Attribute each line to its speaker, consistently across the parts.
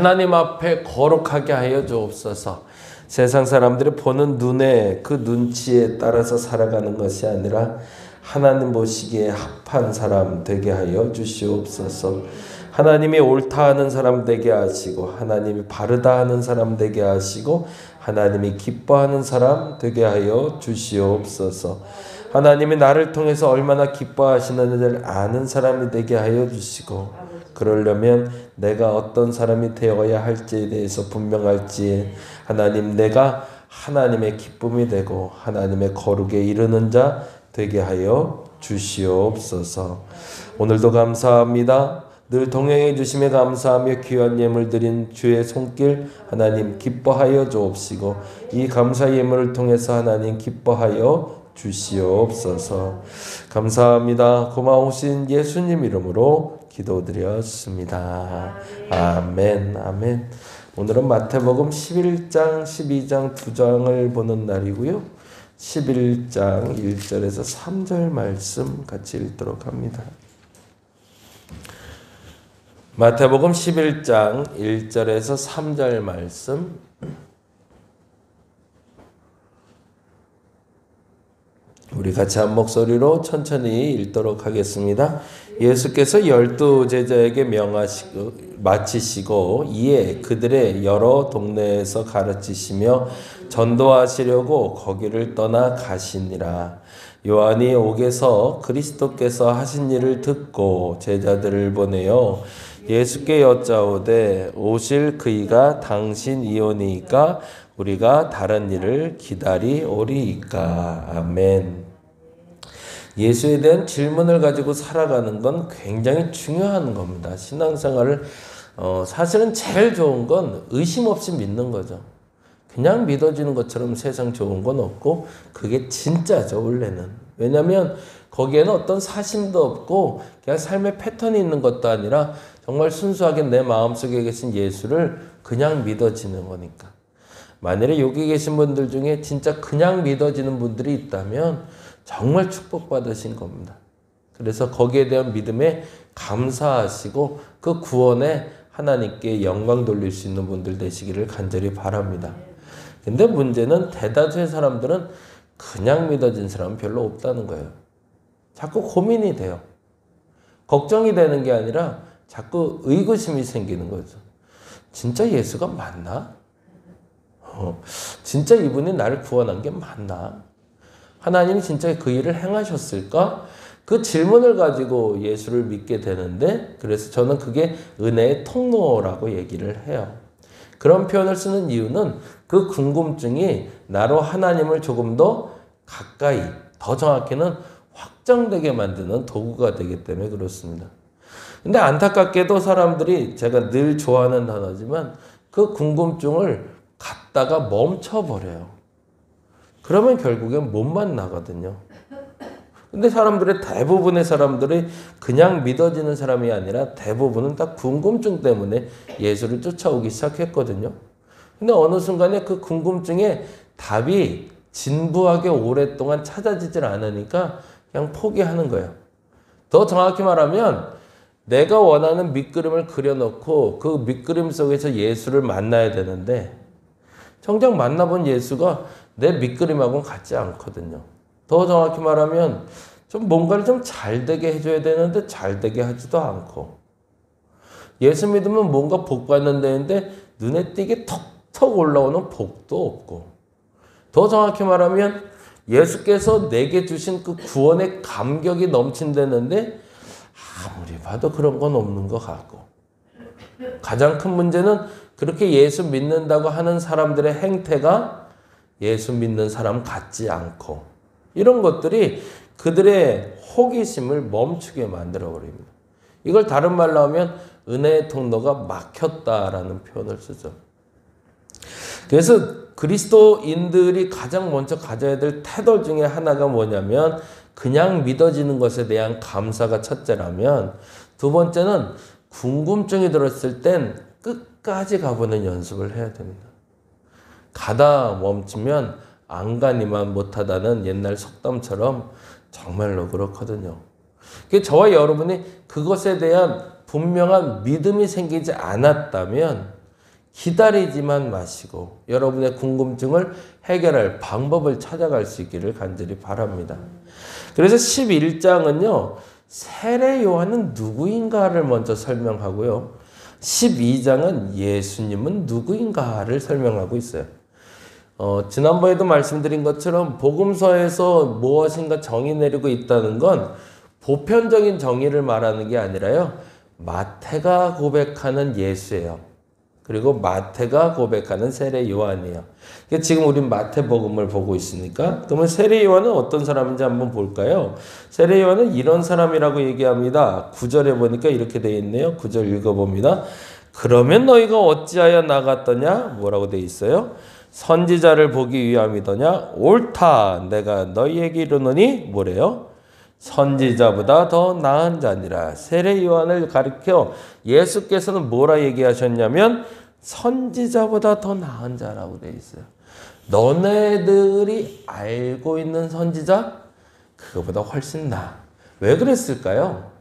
Speaker 1: 하나님 앞에 거룩하게 하여 주옵소서. 세상 사람들이 보는 눈에 그 눈치에 따라서 살아가는 것이 아니라 하나님 보시기에 합한 사람 되게 하여 주시옵소서. 하나님이 옳다 하는 사람 되게 하시고 하나님이 바르다 하는 사람 되게 하시고 하나님이 기뻐하는 사람 되게 하여 주시옵소서. 하나님이 나를 통해서 얼마나 기뻐하시는지를 아는 사람이 되게 하여 주시고, 그러려면 내가 어떤 사람이 되어야 할지에 대해서 분명할지에 하나님, 내가 하나님의 기쁨이 되고 하나님의 거룩에 이르는 자 되게 하여 주시옵소서. 오늘도 감사합니다. 늘 동행해 주심에 감사하며 귀한 예물 드린 주의 손길 하나님 기뻐하여 주옵시고, 이 감사 예물을 통해서 하나님 기뻐하여 주시옵소서. 감사합니다. 고마우신 예수님 이름으로 기도드렸습니다. 아멘, 아멘. 오늘은 마태복음 11장, 12장 두 장을 보는 날이고요. 11장 1절에서 3절 말씀 같이 읽도록 합니다. 마태복음 11장 1절에서 3절 말씀, 우리 같이 한 목소리로 천천히 읽도록 하겠습니다. 예수께서 12 제자에게 마치시고 이에 그들의 여러 동네에서 가르치시며 전도하시려고 거기를 떠나 가시니라. 요한이 옥에서 그리스도께서 하신 일을 듣고 제자들을 보내어 예수께 여짜오되 오실 그이가 당신이오니이까 우리가 다른 일을 기다리오리이까. 아멘. 예수에 대한 질문을 가지고 살아가는 건 굉장히 중요한 겁니다. 신앙생활을 사실은 제일 좋은 건 의심 없이 믿는 거죠. 그냥 믿어지는 것처럼 세상 좋은 건 없고 그게 진짜죠, 원래는. 왜냐하면 거기에는 어떤 사심도 없고 그냥 삶의 패턴이 있는 것도 아니라 정말 순수하게 내 마음속에 계신 예수를 그냥 믿어지는 거니까. 만일에 여기 계신 분들 중에 진짜 그냥 믿어지는 분들이 있다면 정말 축복받으신 겁니다. 그래서 거기에 대한 믿음에 감사하시고 그 구원에 하나님께 영광 돌릴 수 있는 분들 되시기를 간절히 바랍니다. 근데 문제는 대다수의 사람들은 그냥 믿어진 사람은 별로 없다는 거예요. 자꾸 고민이 돼요. 걱정이 되는 게 아니라 자꾸 의구심이 생기는 거죠. 진짜 예수가 맞나? 진짜 이분이 나를 구원한 게 맞나? 하나님이 진짜 그 일을 행하셨을까? 그 질문을 가지고 예수를 믿게 되는데, 그래서 저는 그게 은혜의 통로라고 얘기를 해요. 그런 표현을 쓰는 이유는 그 궁금증이 나로 하나님을 조금 더 가까이, 더 정확히는 확정되게 만드는 도구가 되기 때문에 그렇습니다. 근데 안타깝게도 사람들이, 제가 늘 좋아하는 단어지만, 그 궁금증을 갖다가 멈춰버려요. 그러면 결국엔 못 만나거든요. 근데 대부분의 사람들이 그냥 믿어지는 사람이 아니라 대부분은 다 궁금증 때문에 예수를 쫓아오기 시작했거든요. 근데 어느 순간에 그 궁금증에 답이 진부하게 오랫동안 찾아지질 않으니까 그냥 포기하는 거예요. 더 정확히 말하면 내가 원하는 밑그림을 그려놓고 그 밑그림 속에서 예수를 만나야 되는데 정작 만나본 예수가 내 밑그림하고는 같지 않거든요. 더 정확히 말하면 좀 뭔가를 좀 잘되게 해줘야 되는데 잘되게 하지도 않고, 예수 믿으면 뭔가 복 받는 데인데 눈에 띄게 턱턱 올라오는 복도 없고, 더 정확히 말하면 예수께서 내게 주신 그 구원의 감격이 넘친다는데 아무리 봐도 그런 건 없는 것 같고, 가장 큰 문제는 그렇게 예수 믿는다고 하는 사람들의 행태가 예수 믿는 사람 같지 않고, 이런 것들이 그들의 호기심을 멈추게 만들어버립니다. 이걸 다른 말로 하면 은혜의 통로가 막혔다라는 표현을 쓰죠. 그래서 그리스도인들이 가장 먼저 가져야 될 태도 중에 하나가 뭐냐면 그냥 믿어지는 것에 대한 감사가 첫째라면, 두 번째는 궁금증이 들었을 땐 끝까지 가보는 연습을 해야 됩니다. 가다 멈추면 안 가니만 못하다는 옛날 속담처럼 정말로 그렇거든요. 저와 여러분이 그것에 대한 분명한 믿음이 생기지 않았다면 기다리지만 마시고 여러분의 궁금증을 해결할 방법을 찾아갈 수 있기를 간절히 바랍니다. 그래서 11장은요. 세례 요한은 누구인가를 먼저 설명하고요. 12장은 예수님은 누구인가를 설명하고 있어요. 지난번에도 말씀드린 것처럼 복음서에서 무엇인가 정의 내리고 있다는 건 보편적인 정의를 말하는 게 아니라요. 마태가 고백하는 예수예요. 그리고 마태가 고백하는 세례 요한이에요. 지금 우린 마태복음을 보고 있으니까 그러면 세례 요한은 어떤 사람인지 한번 볼까요? 세례 요한은 이런 사람이라고 얘기합니다. 9절에 보니까 이렇게 되어 있네요. 9절 읽어봅니다. 그러면 너희가 어찌하여 나갔더냐? 뭐라고 되어 있어요? 선지자를 보기 위함이더냐? 옳다. 내가 너희에게 이르노니 뭐래요? 선지자보다 더 나은 자니라. 세례 요한을 가리켜 예수께서는 뭐라 얘기하셨냐면 선지자보다 더 나은 자라고 되어 있어요. 너네들이 알고 있는 선지자? 그거보다 훨씬 나아. 왜 그랬을까요?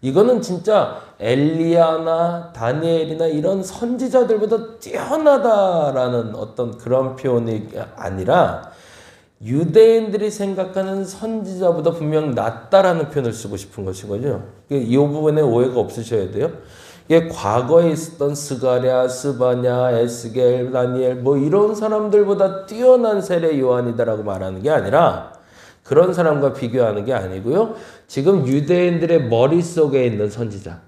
Speaker 1: 이거는 진짜 엘리야나 다니엘이나 이런 선지자들보다 뛰어나다라는 어떤 그런 표현이 아니라 유대인들이 생각하는 선지자보다 분명 낫다라는 표현을 쓰고 싶은 것이거든요. 이 부분에 오해가 없으셔야 돼요. 이게 과거에 있었던 스가랴, 스바냐, 에스겔, 다니엘 뭐 이런 사람들보다 뛰어난 세례 요한이다라고 말하는 게 아니라 그런 사람과 비교하는 게 아니고요. 지금 유대인들의 머릿속에 있는 선지자.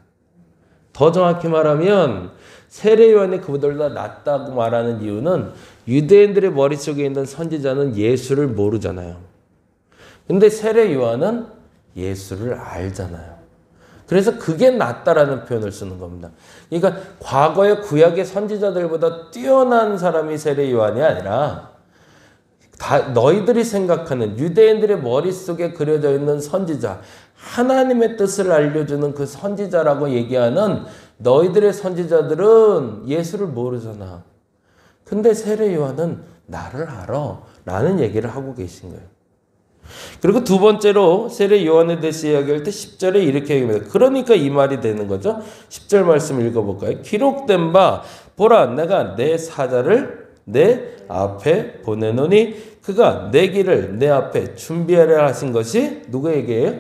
Speaker 1: 더 정확히 말하면 세례 요한이 그보다 낫다고 말하는 이유는 유대인들의 머릿속에 있는 선지자는 예수를 모르잖아요. 근데 세례 요한은 예수를 알잖아요. 그래서 그게 낫다라는 표현을 쓰는 겁니다. 그러니까 과거의 구약의 선지자들보다 뛰어난 사람이 세례 요한이 아니라 너희들이 생각하는 유대인들의 머릿속에 그려져 있는 선지자, 하나님의 뜻을 알려주는 그 선지자라고 얘기하는 너희들의 선지자들은 예수를 모르잖아. 근데 세례 요한은 나를 알아 라는 얘기를 하고 계신 거예요. 그리고 두 번째로 세례 요한에 대해서 이야기할 때 10절에 이렇게 얘기합니다. 그러니까 이 말이 되는 거죠. 10절 말씀 읽어볼까요? 기록된 바 보라 내가 내 사자를 내 앞에 보내노니 그가 내 길을 내 앞에 준비하려 하신 것이 누구에게요?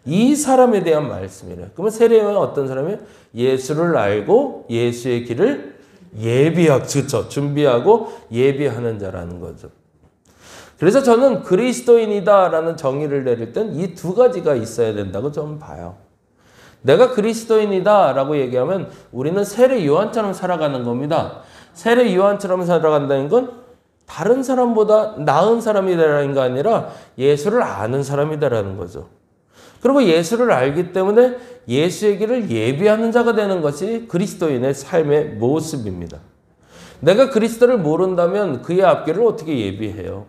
Speaker 1: 이 사람에 대한 말씀이래요. 그러면 세례 요한은 어떤 사람이에요? 예수를 알고 예수의 길을 그렇죠. 준비하고 예비하는 자라는 거죠. 그래서 저는 그리스도인이다라는 정의를 내릴 땐 이 두 가지가 있어야 된다고 좀 봐요. 내가 그리스도인이다라고 얘기하면 우리는 세례 요한처럼 살아가는 겁니다. 세례 요한처럼 살아간다는 건 다른 사람보다 나은 사람이라는 게 아니라 예수를 아는 사람이다라는 거죠. 그리고 예수를 알기 때문에 예수의 길을 예비하는 자가 되는 것이 그리스도인의 삶의 모습입니다. 내가 그리스도를 모른다면 그의 앞길을 어떻게 예비해요?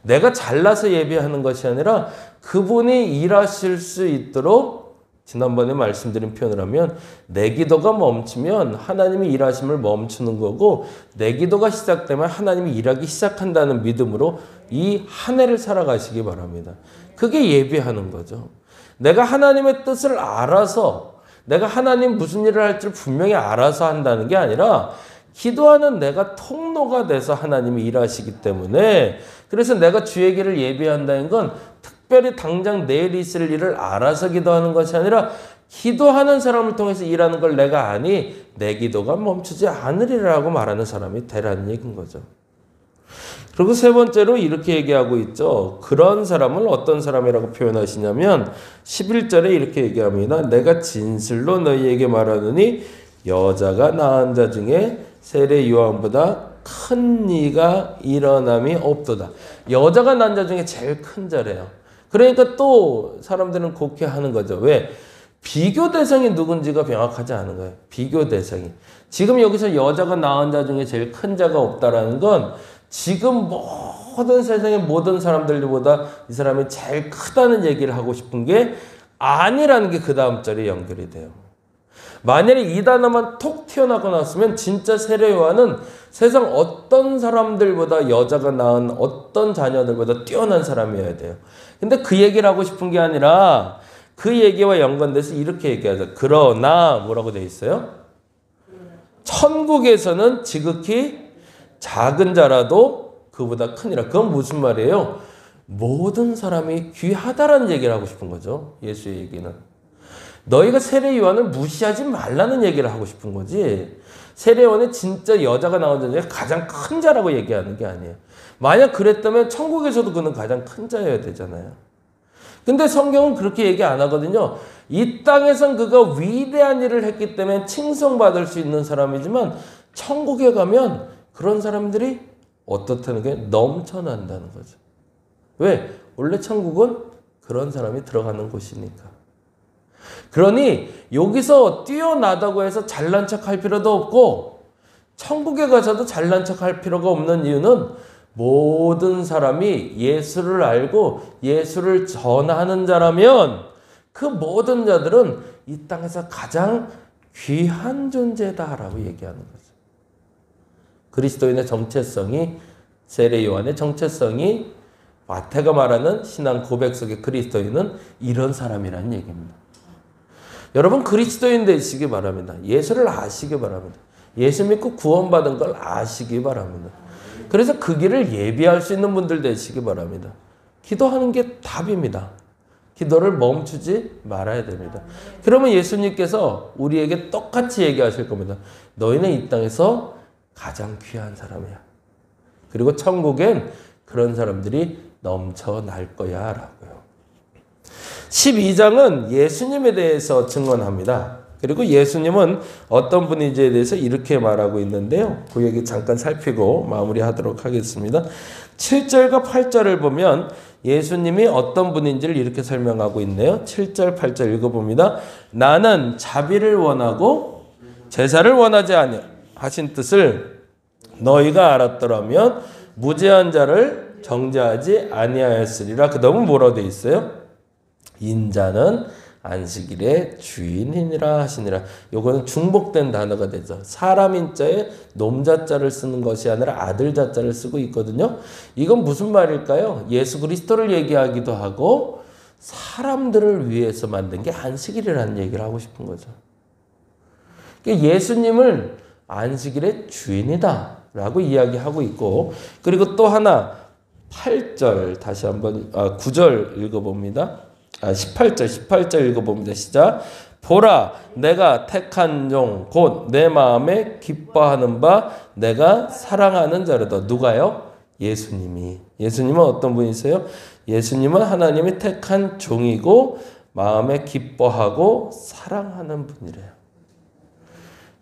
Speaker 1: 내가 잘나서 예비하는 것이 아니라 그분이 일하실 수 있도록 지난번에 말씀드린 표현을 하면 내 기도가 멈추면 하나님이 일하심을 멈추는 거고 내 기도가 시작되면 하나님이 일하기 시작한다는 믿음으로 이 한 해를 살아가시기 바랍니다. 그게 예비하는 거죠. 내가 하나님의 뜻을 알아서 내가 하나님 무슨 일을 할지를 분명히 알아서 한다는 게 아니라 기도하는 내가 통로가 돼서 하나님이 일하시기 때문에 그래서 내가 주의 길을 예비한다는 건 특별히 당장 내일 있을 일을 알아서 기도하는 것이 아니라 기도하는 사람을 통해서 일하는 걸 내가 아니 내 기도가 멈추지 않으리라고 말하는 사람이 되라는 얘기인 거죠. 그리고 세 번째로 이렇게 얘기하고 있죠. 그런 사람을 어떤 사람이라고 표현하시냐면 11절에 이렇게 얘기합니다. 내가 진실로 너희에게 말하노니 여자가 낳은 자 중에 세례 요한보다 큰 이가 일어남이 없도다. 여자가 낳은 자 중에 제일 큰 자래요. 그러니까 또 사람들은 곡해하는 거죠. 왜? 비교 대상이 누군지가 명확하지 않은 거예요. 비교 대상이. 지금 여기서 여자가 낳은 자 중에 제일 큰 자가 없다라는 건 지금 모든 세상의 모든 사람들보다 이 사람이 제일 크다는 얘기를 하고 싶은 게 아니라는 게 그 다음 절에 연결이 돼요. 만약에 이 단어만 톡 튀어나오고 났으면 진짜 세례 요한은 세상 어떤 사람들보다 여자가 낳은 어떤 자녀들보다 뛰어난 사람이어야 돼요. 근데 그 얘기를 하고 싶은 게 아니라 그 얘기와 연관돼서 이렇게 얘기하죠. 그러나 뭐라고 돼 있어요? 천국에서는 지극히 작은 자라도 그보다 크니라. 그건 무슨 말이에요? 모든 사람이 귀하다라는 얘기를 하고 싶은 거죠. 예수의 얘기는. 너희가 세례 요한을 무시하지 말라는 얘기를 하고 싶은 거지. 세례 요한이 진짜 여자가 나온 자 중에 가장 큰 자라고 얘기하는 게 아니에요. 만약 그랬다면 천국에서도 그는 가장 큰 자여야 되잖아요. 근데 성경은 그렇게 얘기 안 하거든요. 이 땅에선 그가 위대한 일을 했기 때문에 칭송받을 수 있는 사람이지만 천국에 가면 그런 사람들이 어떻다는 게 넘쳐난다는 거죠. 왜? 원래 천국은 그런 사람이 들어가는 곳이니까. 그러니 여기서 뛰어나다고 해서 잘난 척할 필요도 없고 천국에 가서도 잘난 척할 필요가 없는 이유는 모든 사람이 예수를 알고 예수를 전하는 자라면 그 모든 자들은 이 땅에서 가장 귀한 존재다라고 얘기하는 거죠. 그리스도인의 정체성이, 세례 요한의 정체성이 마태가 말하는 신앙 고백 속의 그리스도인은 이런 사람이라는 얘기입니다. 여러분 그리스도인 되시기 바랍니다. 예수를 아시기 바랍니다. 예수 믿고 구원받은 걸 아시기 바랍니다. 그래서 그 길을 예비할 수 있는 분들 되시기 바랍니다. 기도하는 게 답입니다. 기도를 멈추지 말아야 됩니다. 그러면 예수님께서 우리에게 똑같이 얘기하실 겁니다. 너희는 이 땅에서 가장 귀한 사람이야. 그리고 천국엔 그런 사람들이 넘쳐날 거야 라고요. 12장은 예수님에 대해서 증언합니다. 그리고 예수님은 어떤 분인지에 대해서 이렇게 말하고 있는데요. 그 얘기 잠깐 살피고 마무리하도록 하겠습니다. 7절과 8절을 보면 예수님이 어떤 분인지를 이렇게 설명하고 있네요. 7절, 8절 읽어봅니다. 나는 자비를 원하고 제사를 원하지 아니하신 뜻을 너희가 알았더라면 무죄한 자를 정죄하지 아니하였으리라. 그 다음은 뭐라고 되어 있어요? 인자는 안식일의 주인이니라 하시니라. 요거는 중복된 단어가 되죠. 사람 인자에 놈자자를 쓰는 것이 아니라 아들자자를 쓰고 있거든요. 이건 무슨 말일까요? 예수 그리스도를 얘기하기도 하고 사람들을 위해서 만든 게 안식일이라는 얘기를 하고 싶은 거죠. 예수님을 안식일의 주인이다 라고 이야기하고 있고, 그리고 또 하나 8절 다시 한번 9절 읽어봅니다. 18절 읽어봅니다. 시작. 보라 내가 택한 종 곧 내 마음에 기뻐하는 바 내가 사랑하는 자로다. 누가요? 예수님이. 예수님은 어떤 분이세요? 예수님은 하나님이 택한 종이고 마음에 기뻐하고 사랑하는 분이래요.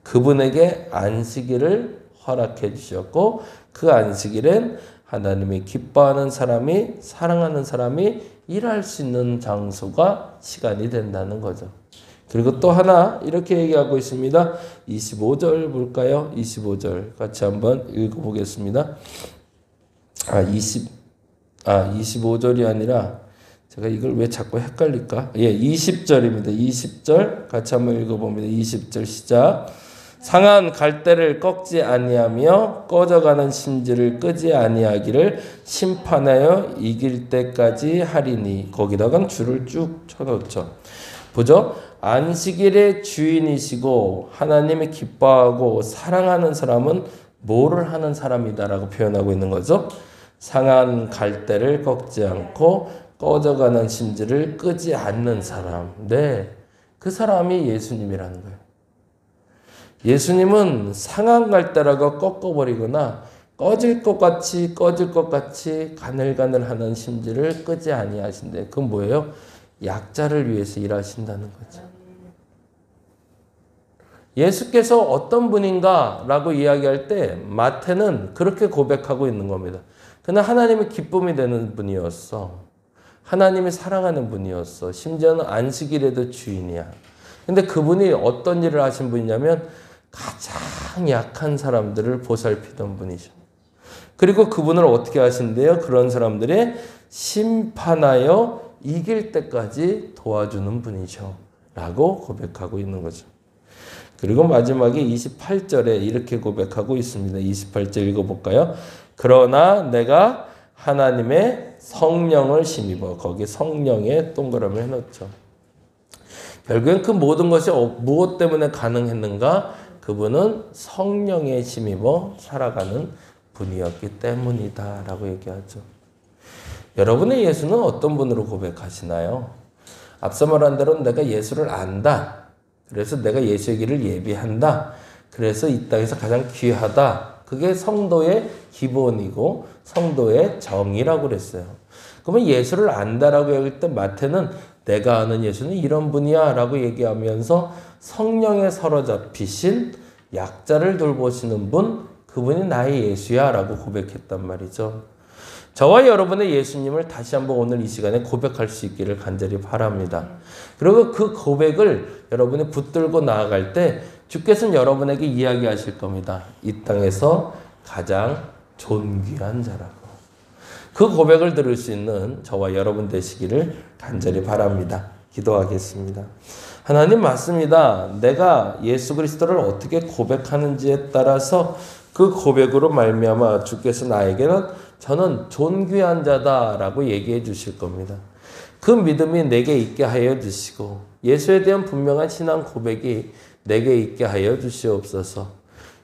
Speaker 1: 그분에게 안식일을 허락해 주셨고 그 안식일엔 하나님이 기뻐하는 사람이, 사랑하는 사람이 일할 수 있는 장소가 시간이 된다는 거죠. 그리고 또 하나 이렇게 얘기하고 있습니다. 25절 볼까요? 25절 같이 한번 읽어보겠습니다. 25절이 아니라 제가 이걸 왜 자꾸 헷갈릴까? 20절입니다. 20절 같이 한번 읽어봅니다. 20절 시작. 상한 갈대를 꺾지 아니하며 꺼져가는 심지를 끄지 아니하기를 심판하여 이길 때까지 하리니. 거기다가 줄을 쭉 쳐놓죠. 보죠. 안식일의 주인이시고 하나님이 기뻐하고 사랑하는 사람은 뭐를 하는 사람이다라고 표현하고 있는 거죠. 상한 갈대를 꺾지 않고 꺼져가는 심지를 끄지 않는 사람. 네, 그 사람이 예수님이라는 거예요. 예수님은 상한 갈대라고 꺾어버리거나 꺼질 것 같이 가늘가늘하는 심지를 끄지 아니하신대. 그건 뭐예요? 약자를 위해서 일하신다는 거죠. 예수께서 어떤 분인가 라고 이야기할 때 마태는 그렇게 고백하고 있는 겁니다. 그는 하나님의 기쁨이 되는 분이었어. 하나님이 사랑하는 분이었어. 심지어는 안식일에도 주인이야. 근데 그분이 어떤 일을 하신 분이냐면 가장 약한 사람들을 보살피던 분이죠. 그리고 그분을 어떻게 하신대요? 그런 사람들의 심판하여 이길 때까지 도와주는 분이죠. 라고 고백하고 있는 거죠. 그리고 마지막에 28절에 이렇게 고백하고 있습니다. 28절 읽어볼까요? 그러나 내가 하나님의 성령을 힘입어. 거기 성령에 동그라미 해놓죠. 결국엔 그 모든 것이 무엇 때문에 가능했는가? 그분은 성령에 힘입어 살아가는 분이었기 때문이다 라고 얘기하죠. 여러분의 예수는 어떤 분으로 고백하시나요? 앞서 말한 대로 내가 예수를 안다. 그래서 내가 예수의 길을 예비한다. 그래서 이 땅에서 가장 귀하다. 그게 성도의 기본이고 성도의 정의라고 그랬어요. 그러면 예수를 안다라고 얘기할 때 마태는 내가 아는 예수는 이런 분이야 라고 얘기하면서 성령에 사로잡히신 약자를 돌보시는 분, 그분이 나의 예수야 라고 고백했단 말이죠. 저와 여러분의 예수님을 다시 한번 오늘 이 시간에 고백할 수 있기를 간절히 바랍니다. 그리고 그 고백을 여러분이 붙들고 나아갈 때 주께서는 여러분에게 이야기하실 겁니다. 이 땅에서 가장 존귀한 자라고. 그 고백을 들을 수 있는 저와 여러분 되시기를 간절히 바랍니다. 기도하겠습니다. 하나님 맞습니다. 내가 예수 그리스도를 어떻게 고백하는지에 따라서 그 고백으로 말미암아 주께서 나에게는 저는 존귀한 자다라고 얘기해 주실 겁니다. 그 믿음이 내게 있게 하여 주시고 예수에 대한 분명한 신앙 고백이 내게 있게 하여 주시옵소서.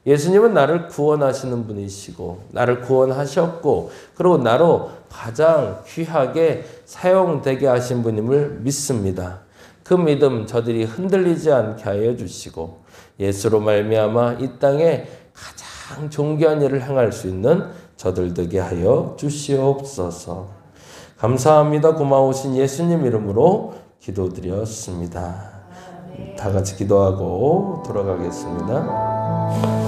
Speaker 1: 예수님은 나를 구원하시는 분이시고 나를 구원하셨고 그리고 나로 가장 귀하게 사용되게 하신 분임을 믿습니다. 그 믿음 저들이 흔들리지 않게 하여 주시고 예수로 말미암아 이 땅에 가장 존귀한 일을 행할 수 있는 저들 되게 하여 주시옵소서. 감사합니다. 고마우신 예수님 이름으로 기도드렸습니다. 다 같이 기도하고 돌아가겠습니다.